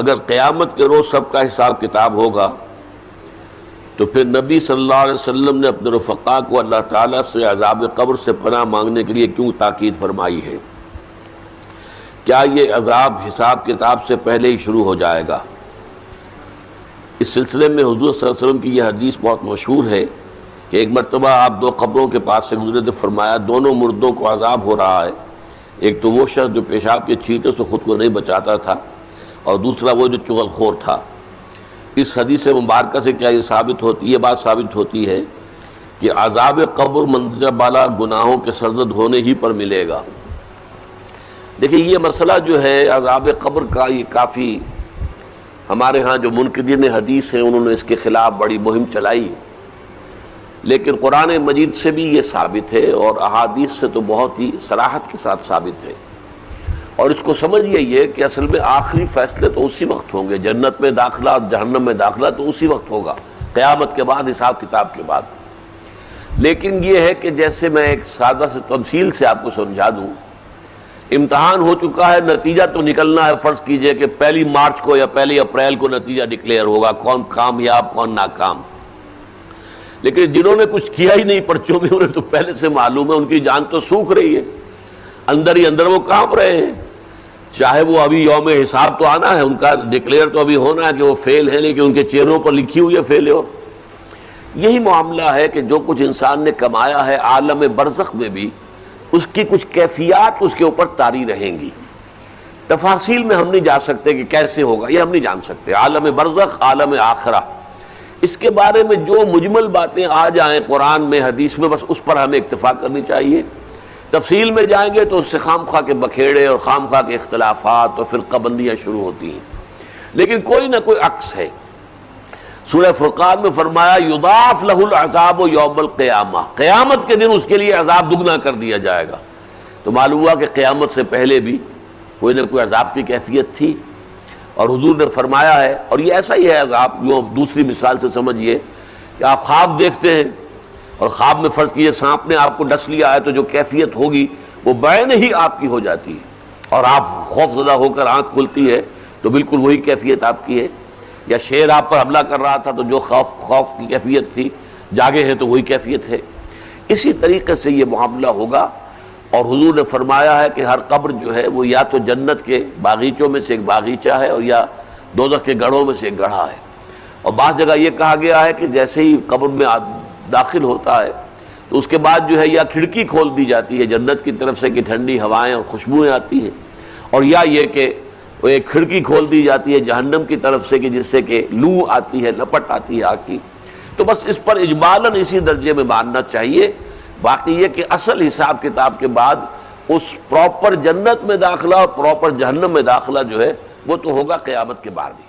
اگر قیامت کے روز سب کا حساب کتاب ہوگا تو پھر نبی صلی اللہ علیہ وسلم نے اپنے رفقا کو اللہ تعالیٰ سے عذاب قبر سے پناہ مانگنے کے لیے کیوں تاکید فرمائی ہے؟ کیا یہ عذاب حساب کتاب سے پہلے ہی شروع ہو جائے گا؟ اس سلسلے میں حضور صلی اللہ علیہ وسلم کی یہ حدیث بہت مشہور ہے کہ ایک مرتبہ آپ دو قبروں کے پاس سے گزرے تو فرمایا دونوں مردوں کو عذاب ہو رہا ہے، ایک تو وہ شخص جو پیشاب کے چھینٹے سے خود کو نہیں بچاتا تھا، اور دوسرا وہ جو چغل خور تھا۔ اس حدیث مبارکہ سے کیا یہ بات ثابت ہوتی ہے کہ عذاب قبر مندرجہ بالا گناہوں کے سرزد ہونے ہی پر ملے گا۔ دیکھیں یہ مسئلہ جو ہے عذاب قبر کا، یہ کافی ہمارے ہاں جو منکرین حدیث ہیں انہوں نے اس کے خلاف بڑی مہم چلائی، لیکن قرآن مجید سے بھی یہ ثابت ہے اور احادیث سے تو بہت ہی صراحت کے ساتھ ثابت ہے۔ اور اس کو سمجھیے یہ کہ اصل میں آخری فیصلے تو اسی وقت ہوں گے، جنت میں داخلہ اور جہنم میں داخلہ تو اسی وقت ہوگا، قیامت کے بعد، حساب کتاب کے بعد۔ لیکن یہ ہے کہ جیسے میں ایک سادہ سے تمثیل سے آپ کو سمجھا دوں، امتحان ہو چکا ہے، نتیجہ تو نکلنا ہے۔ فرض کیجئے کہ 1 مارچ کو یا 1 اپریل کو نتیجہ ڈکلیئر ہوگا، کون کامیاب کون ناکام۔ لیکن جنہوں نے کچھ کیا ہی نہیں پرچوں میں، انہیں تو پہلے سے معلوم ہے، ان کی جان تو سوکھ رہی ہے، اندر ہی اندر وہ کانپ رہے ہیں۔ چاہے وہ ابھی یوم حساب تو آنا ہے، ان کا ڈکلیئر تو ابھی ہونا ہے کہ وہ فیل ہے، لیکن ان کے چہروں پر لکھی ہوئی ہے فیلور۔ یہی معاملہ ہے کہ جو کچھ انسان نے کمایا ہے عالم برزخ میں بھی اس کی کچھ کیفیات اس کے اوپر طاری رہیں گی۔ تفاصیل میں ہم نہیں جا سکتے کہ کیسے ہوگا، یہ ہم نہیں جان سکتے، عالم برزخ، عالم آخرہ، اس کے بارے میں جو مجمل باتیں آ جائیں قرآن میں حدیث میں بس اس پر ہمیں اکتفا کرنی چاہیے۔ تفصیل میں جائیں گے تو اس سے خام خواہ کے بکھیڑے اور خام خواہ کے اختلافات اور فرقہ بندیاں شروع ہوتی ہیں، لیکن کوئی نہ کوئی عکس ہے۔ سورہ فرقان میں فرمایا یضاعف لہ العذاب یوم القیامہ، قیامت کے دن اس کے لیے عذاب دگنا کر دیا جائے گا۔ تو معلوم ہوا کہ قیامت سے پہلے بھی کوئی نہ کوئی عذاب کی کیفیت تھی، اور حضور نے فرمایا ہے، اور یہ ایسا ہی ہے عذاب جو دوسری مثال سے سمجھیے کہ آپ خواب دیکھتے ہیں اور خواب میں فرض کیجئے سانپ نے آپ کو ڈس لیا ہے، تو جو کیفیت ہوگی وہ بعین ہی آپ کی ہو جاتی ہے، اور آپ خوف زدہ ہو کر آنکھ کھلتی ہے تو بالکل وہی کیفیت آپ کی ہے۔ یا شیر آپ پر حملہ کر رہا تھا تو جو خوف کی کیفیت تھی، جاگے ہیں تو وہی کیفیت ہے۔ اسی طریقے سے یہ معاملہ ہوگا، اور حضور نے فرمایا ہے کہ ہر قبر جو ہے وہ یا تو جنت کے باغیچوں میں سے ایک باغیچہ ہے اور یا دوزخ کے گڑھوں میں سے ایک گڑھا ہے۔ اور بعض جگہ یہ کہا گیا ہے کہ جیسے ہی قبر میں داخل ہوتا ہے تو اس کے بعد جو ہے یا کھڑکی کھول دی جاتی ہے جنت کی طرف سے کہ ٹھنڈی ہوائیں اور خوشبوئیں آتی ہیں، اور یا یہ کہ وہ ایک کھڑکی کھول دی جاتی ہے جہنم کی طرف سے کہ جس سے کہ لو آتی ہے، لپٹ آتی ہے آگ کی۔ تو بس اس پر اجمالاً اسی درجے میں ماننا چاہیے۔ باقی یہ کہ اصل حساب کتاب کے بعد اس پراپر جنت میں داخلہ اور پراپر جہنم میں داخلہ جو ہے وہ تو ہوگا قیامت کے بعد ہی۔